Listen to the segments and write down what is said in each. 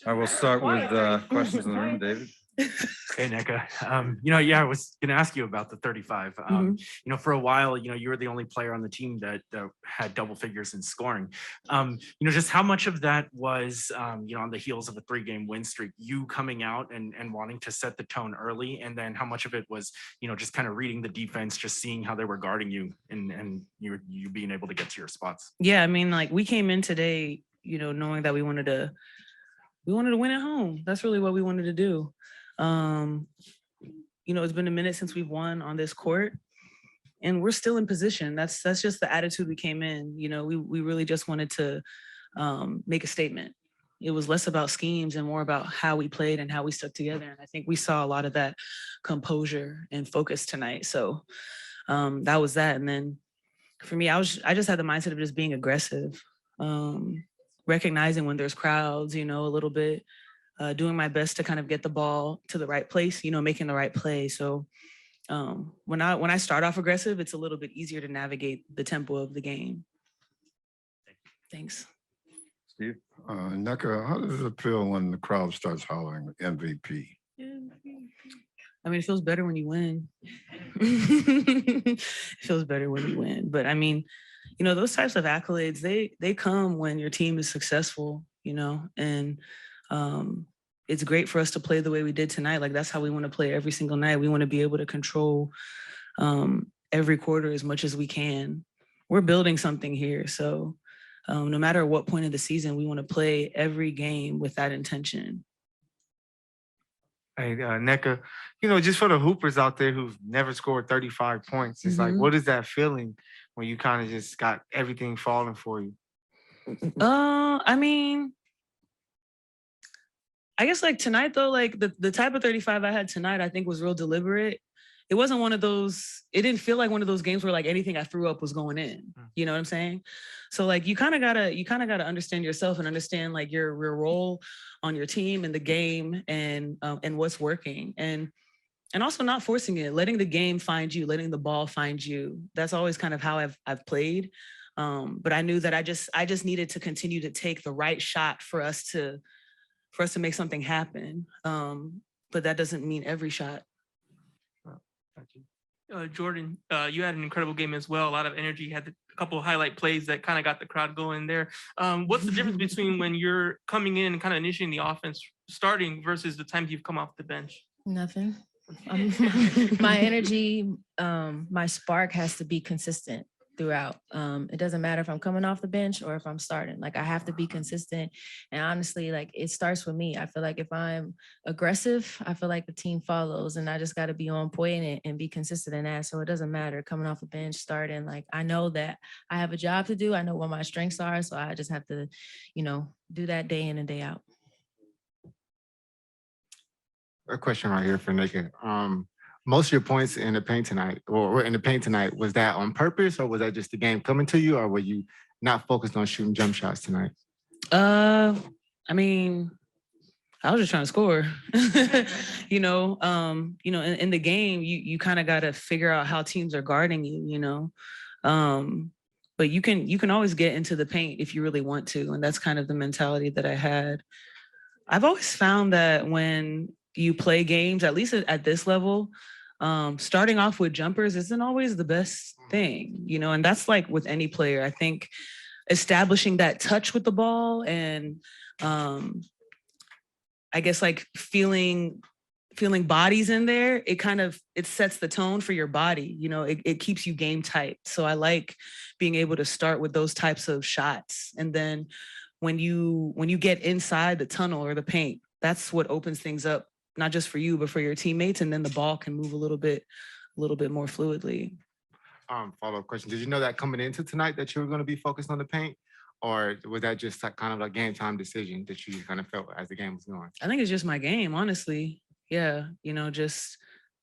I will start with questions in the room, David. Hey, Nneka. I was going to ask you about the 35. For a while, you were the only player on the team that had double figures in scoring. Just how much of that was, on the heels of a 3-game win streak, you coming out and wanting to set the tone early, and then how much of it was, just kind of reading the defense, just seeing how they were guarding you, and you being able to get to your spots. Yeah, I mean, like we came in today, knowing that we wanted to win at home. That's really what we wanted to do. It's been a minute since we've won on this court, and we're still in position. That's just the attitude we came in. We really just wanted to make a statement. It was less about schemes and more about how we played and how we stuck together. And I think we saw a lot of that composure and focus tonight. So that was that. And then for me, I just had the mindset of just being aggressive, recognizing when there's crowds, a little bit. Doing my best to kind of get the ball to the right place, making the right play. So when I start off aggressive, it's a little bit easier to navigate the tempo of the game. Thanks. Steve? Nneka, how does it feel when the crowd starts hollering MVP? I mean, it feels better when you win. It feels better when you win. But I mean, those types of accolades, they come when your team is successful, and it's great for us to play the way we did tonight. Like that's how we want to play every single night. We want to be able to control every quarter as much as we can. We're building something here. So no matter what point of the season, we want to play every game with that intention. Hey, Nneka, just for the hoopers out there who've never scored 35 points, it's like, what is that feeling when you kind of just got everything falling for you? I mean, I guess like tonight though, like the type of 35 I had tonight, I think was real deliberate. It wasn't one of those, it didn't feel like one of those games where like anything I threw up was going in. You know what I'm saying? So like you kind of gotta understand yourself and understand like your role on your team and the game and what's working. And also not forcing it, letting the game find you, letting the ball find you. That's always kind of how I've played. But I knew that I just needed to continue to take the right shot for us to make something happen. But that doesn't mean every shot. Jordan, you had an incredible game as well. A lot of energy. You had a couple of highlight plays that kind of got the crowd going there. What's the difference between when you're coming in and kind of initiating the offense starting versus the times you've come off the bench? Nothing. My energy, my spark has to be consistent throughout. It doesn't matter if I'm coming off the bench or if I'm starting. Like I have to be consistent. And honestly, like it starts with me. I feel like if I'm aggressive, I feel like the team follows, and I just got to be on point and be consistent in that. So it doesn't matter coming off the bench, starting. Like I know that I have a job to do. I know what my strengths are. So I just have to, do that day in and day out. A question right here for Nneka. Most of your points in the paint tonight, was that on purpose, or was that just the game coming to you, or were you not focused on shooting jump shots tonight? I mean, I was just trying to score. In the game, you kind of got to figure out how teams are guarding you. But you can always get into the paint if you really want to, and that's kind of the mentality that I had. I've always found that when you play games, at least at this level, starting off with jumpers isn't always the best thing, and that's like with any player. I think establishing that touch with the ball and I guess like feeling bodies in there, it sets the tone for your body, it keeps you game tight. So I like being able to start with those types of shots. And then when you get inside the tunnel or the paint, that's what opens things up, not just for you, but for your teammates. And then the ball can move a little bit more fluidly. Follow-up question. Did you know that coming into tonight that you were going to be focused on the paint? Or was that just like kind of a game time decision that you kind of felt as the game was going? I think it's just my game, honestly. Yeah, just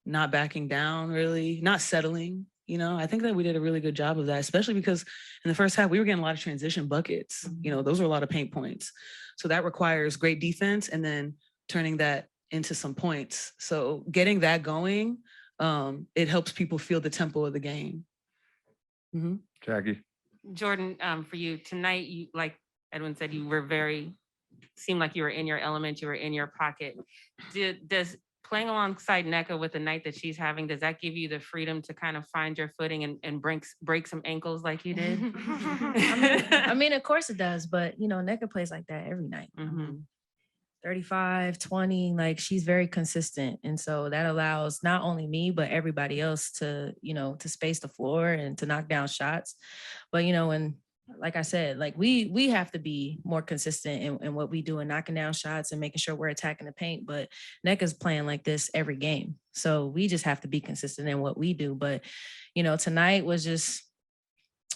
not backing down, really, not settling. I think that we did a really good job of that, especially because in the first half, we were getting a lot of transition buckets. Those are a lot of paint points. So that requires great defense and then turning that into some points. So getting that going, it helps people feel the tempo of the game. Jackie? Jordan, for you tonight, you, like Edwin said, you were very seemed like you were in your element, you were in your pocket. Does playing alongside NECA with the night that she's having, does that give you the freedom to kind of find your footing and break some ankles like you did? I mean, of course it does, but you know, NECA plays like that every night. I mean, 35, 20, like she's very consistent. And so that allows not only me, but everybody else to, you know, to space the floor and to knock down shots. But, you know, and like I said, like we have to be more consistent in what we do and knocking down shots and making sure we're attacking the paint. But NECA's playing like this every game. So we just have to be consistent in what we do. But, you know, tonight was just,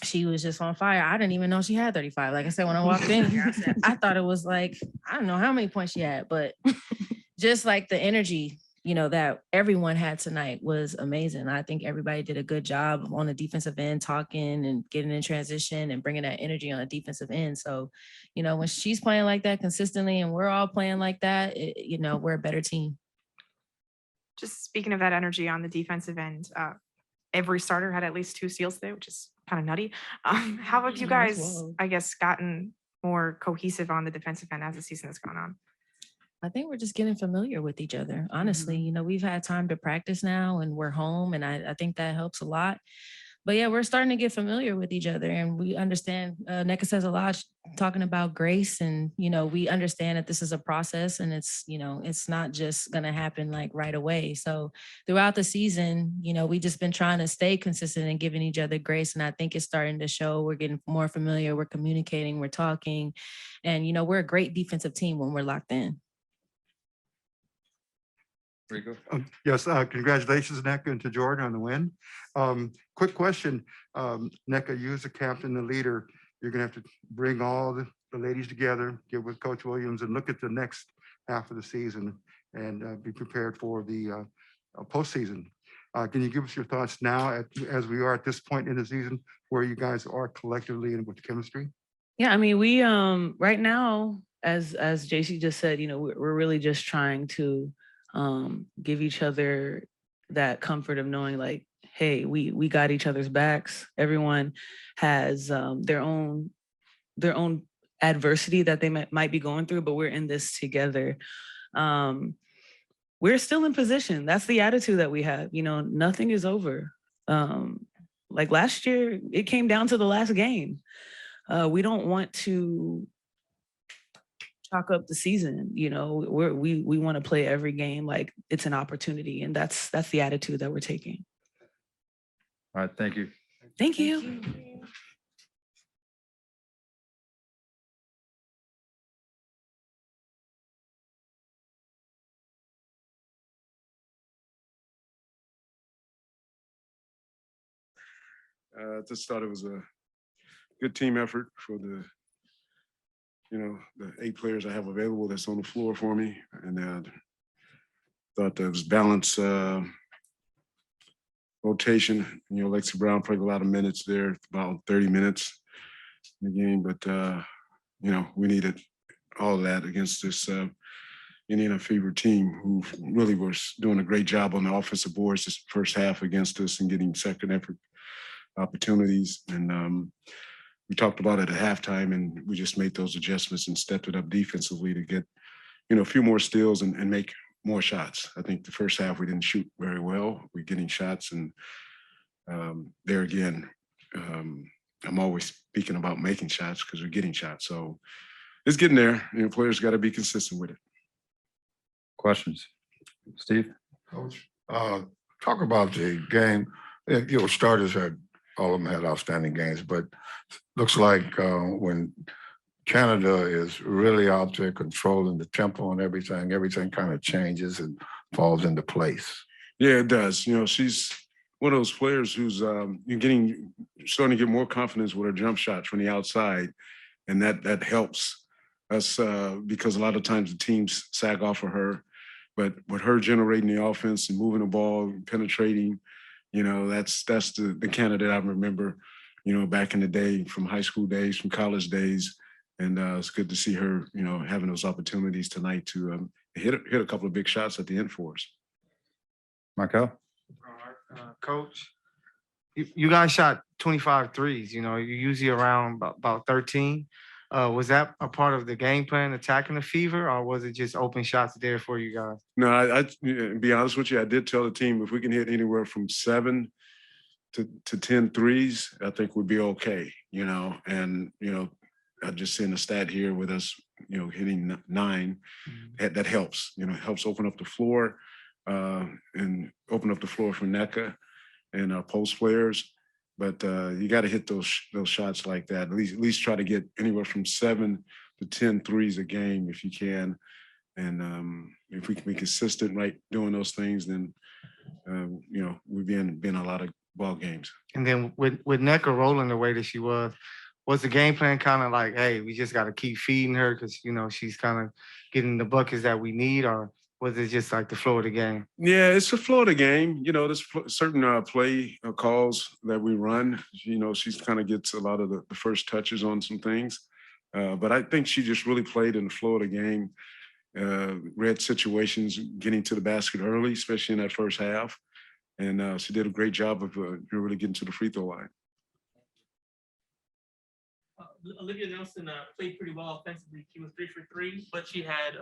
she was just on fire. I didn't even know she had 35. Like I said, when I walked in here, I thought it was like, I don't know how many points she had, but just like the energy, you know, that everyone had tonight was amazing. I think everybody did a good job on the defensive end, talking and getting in transition and bringing that energy on the defensive end. So, you know, when she's playing like that consistently and we're all playing like that, you know, we're a better team. Just speaking of that energy on the defensive end, every starter had at least 2 steals today, which is kind of nutty. How have you guys, I guess, gotten more cohesive on the defensive end as the season has gone on? I think we're just getting familiar with each other. Honestly, you know, we've had time to practice now and we're home, and I think that helps a lot. But yeah, we're starting to get familiar with each other, and we understand. NECA says a lot talking about grace, and you know, we understand that this is a process, and it's, you know, it's not just gonna happen like right away. So throughout the season, you know, we just been trying to stay consistent and giving each other grace, and I think it's starting to show. We're getting more familiar. We're communicating. We're talking, and you know, we're a great defensive team when we're locked in. Rico? Yes, congratulations, NECA, and to Jordan on the win. Quick question, NECA, you as the captain, the leader, you're gonna have to bring all the ladies together, get with Coach Williams and look at the next half of the season and be prepared for the postseason. Can you give us your thoughts now as we are at this point in the season, where you guys are collectively and with chemistry? Yeah, I mean, we right now, as JC just said, you know, we're really just trying to give each other that comfort of knowing like, hey, we got each other's backs. Everyone has their own adversity that they might be going through, but we're in this together. We're still in position. That's the attitude that we have. You know, nothing is over. Like last year, it came down to the last game. We don't want to chalk up the season. You know, we want to play every game like it's an opportunity, and that's the attitude that we're taking. All right, thank you. Thank you. Just thought it was a good team effort for the 8 players I have available that's on the floor for me. And thought there was balanced rotation. You know, Lexi Brown played a lot of minutes there, about 30 minutes in the game. But, we needed all of that against this Indiana Fever team who really was doing a great job on the offensive boards this first half against us and getting second effort opportunities. And we talked about it at halftime, and we just made those adjustments and stepped it up defensively to get, a few more steals and make more shots. I think the first half we didn't shoot very well. We're getting shots, and there again, I'm always speaking about making shots because we're getting shots. So it's getting there. Players got to be consistent with it. Questions? Steve? Coach, talk about the game. Starters all of them had outstanding games, but looks like when Canada is really out there controlling the tempo and everything kind of changes and falls into place. Yeah, it does. She's one of those players who's starting to get more confidence with her jump shots from the outside, and that helps us because a lot of times the teams sag off of her, but with her generating the offense and moving the ball, penetrating, that's the Canada I remember, back in the day, from high school days, from college days. And it's good to see her, having those opportunities tonight to hit a couple of big shots at the end for us. Markel? Coach, you guys shot 25 threes. You're usually around about 13. Was that a part of the game plan, attacking the fever, or was it just open shots there for you guys? No, to be honest with you, I did tell the team if we can hit anywhere from 7 to 10 threes, I think we'd be okay, and, I just seen a stat here with us, hitting 9, that helps, helps open up the floor and open up the floor for NECA and our post players. But you got to hit those shots like that. At least try to get anywhere from 7 to 10 threes a game if you can. And if we can be consistent, right, doing those things, then we've been in a lot of ball games. And then with NECA rolling the way that she was the game plan kind of like, hey, we just got to keep feeding her because she's kind of getting the buckets that we need, or was it just like the flow of the game? Yeah, it's the flow of the game. There's certain play calls that we run. She's kind of gets a lot of the first touches on some things. But I think she just really played in the flow of the game, read situations, getting to the basket early, especially in that first half. And she did a great job of really getting to the free throw line. Olivia Nelson played pretty well offensively. She was 3 for 3, but she had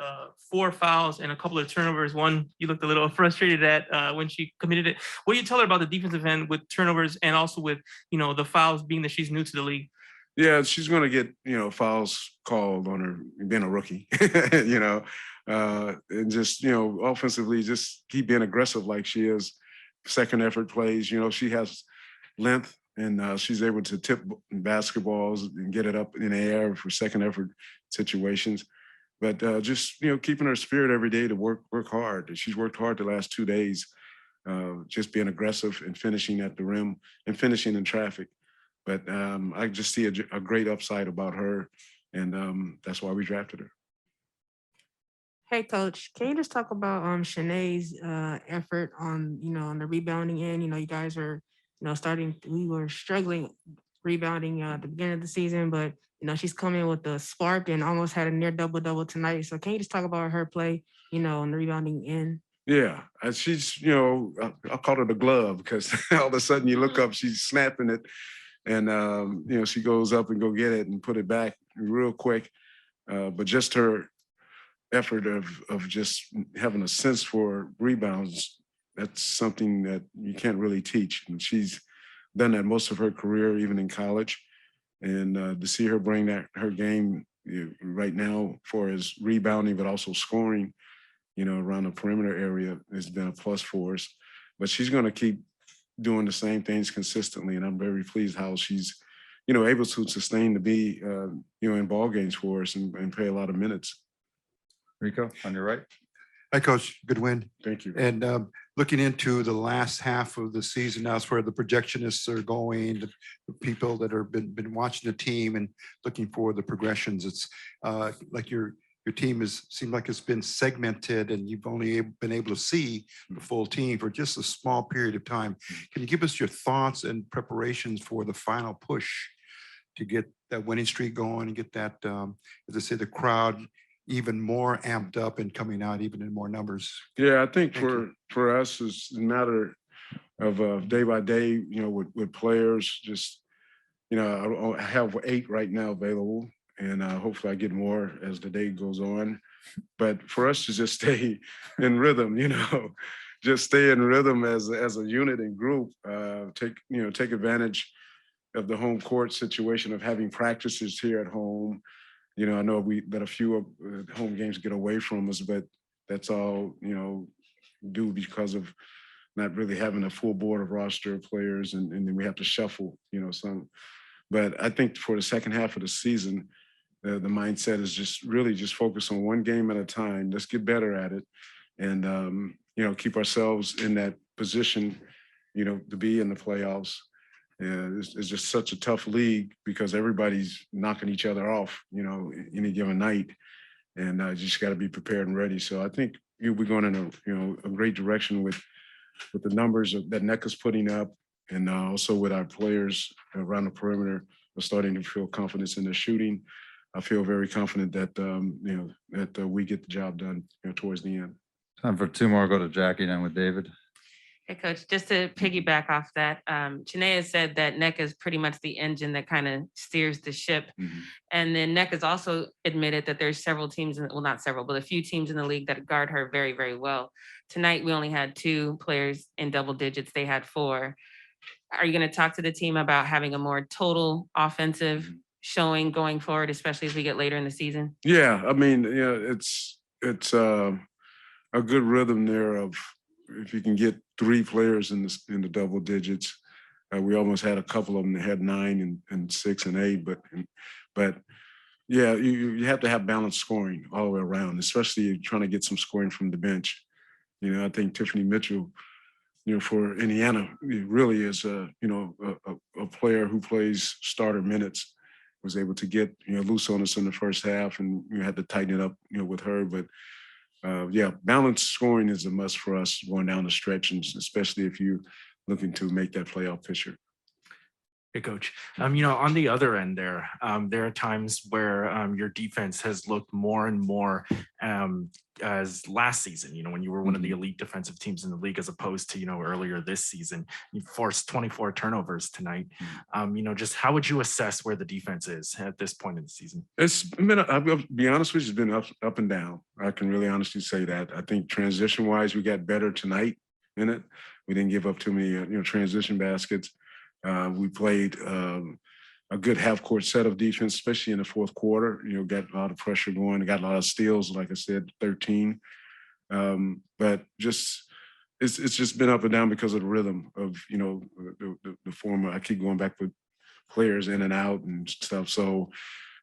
4 fouls and a couple of turnovers. One you looked a little frustrated at when she committed it. What do you tell her about the defensive end with turnovers and also with the fouls, being that she's new to the league? Yeah, she's going to get fouls called on her being a rookie, and just offensively just keep being aggressive like she is. Second effort plays, she has length. And she's able to tip basketballs and get it up in the air for second effort situations. But just, keeping her spirit every day to work hard. She's worked hard the last 2 days, just being aggressive and finishing at the rim and finishing in traffic. But I just see a great upside about her. And that's why we drafted her. Hey, Coach, can you just talk about Shanae's effort on, on the rebounding end? You guys are we were struggling rebounding at the beginning of the season, but she's coming with a spark and almost had a near double tonight. So can you just talk about her play, on the rebounding end? Yeah, she's, I call her the glove because all of a sudden you look up, she's snapping it, and she goes up and go get it and put it back real quick. But just her effort of just having a sense for rebounds, that's something that you can't really teach. And she's done that most of her career, even in college. And to see her bring her game right now for as rebounding, but also scoring, around the perimeter area has been a plus for us. But she's going to keep doing the same things consistently. And I'm very pleased how she's, able to sustain to be, in ball games for us and play a lot of minutes. Rico, on your right. Hi, Coach. Good win. Thank you. And looking into the last half of the season, that's where the projectionists are going, the people that have been watching the team and looking for the progressions. It's like your team seemed like it's been segmented and you've only been able to see the full team for just a small period of time. Can you give us your thoughts and preparations for the final push to get that winning streak going and get that, as I say, the crowd even more amped up and coming out even in more numbers? Yeah, I think for us, it's a matter of day by day, with players. Just, I have 8 right now available, and hopefully I get more as the day goes on. But for us to just stay in rhythm, just stay in rhythm as a unit and group, take advantage of the home court situation of having practices here at home. I know that a few of home games get away from us, but that's all, due because of not really having a full board of roster of players, and then we have to shuffle, some. But I think for the second half of the season, the mindset is just really just focus on one game at a time. Let's get better at it and, keep ourselves in that position, to be in the playoffs. Yeah, it's just such a tough league because everybody's knocking each other off, any given night, and you just got to be prepared and ready. So I think we're going in a great direction with the numbers that NECA's putting up, and also with our players around the perimeter are starting to feel confidence in their shooting. I feel very confident that that we get the job done towards the end. Time for 2 more. Go to Jackie, then with David. Hey, Coach, just to piggyback off that, Chinea said that NECA is pretty much the engine that kind of steers the ship. Mhm. And then NECA has also admitted that there's several teams, well, not several, but a few teams in the league that guard her very, very well. Tonight, we only had 2 players in double digits. They had 4. Are you going to talk to the team about having a more total offensive showing going forward, especially as we get later in the season? Yeah, I mean, yeah, it's a good rhythm there of if you can get 3 players in the double digits. We almost had a couple of them that had 9 and 6 and 8, but yeah, you have to have balanced scoring all the way around, especially trying to get some scoring from the bench. You know, I think Tiffany Mitchell, you know, for Indiana, it really is a player who plays starter minutes. Was able to get loose on us in the first half, and we had to tighten it up with her. But yeah, balanced scoring is a must for us going down the stretch, and especially if you're looking to make that playoff picture. Hey, Coach. On the other end there are times where your defense has looked more and more as last season, when you were one of the elite defensive teams in the league, as opposed to, earlier this season. You forced 24 turnovers tonight. Just how would you assess where the defense is at this point in the season? It's been, I'll be honest with you, it's been up and down. I can really honestly say that. I think transition-wise, we got better tonight in it. We didn't give up too many, transition baskets. We played a good half-court set of defense, especially in the fourth quarter. Got a lot of pressure going. Got a lot of steals, like I said, 13. But just it's just been up and down because of the rhythm of the former. I keep going back with players in and out and stuff. So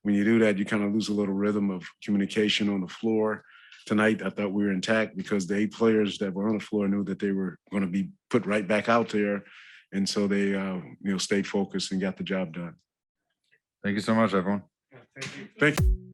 when you do that, you kind of lose a little rhythm of communication on the floor. Tonight, I thought we were intact because the 8 players that were on the floor knew that they were going to be put right back out there. And so they, stayed focused and got the job done. Thank you so much, everyone. Thank you.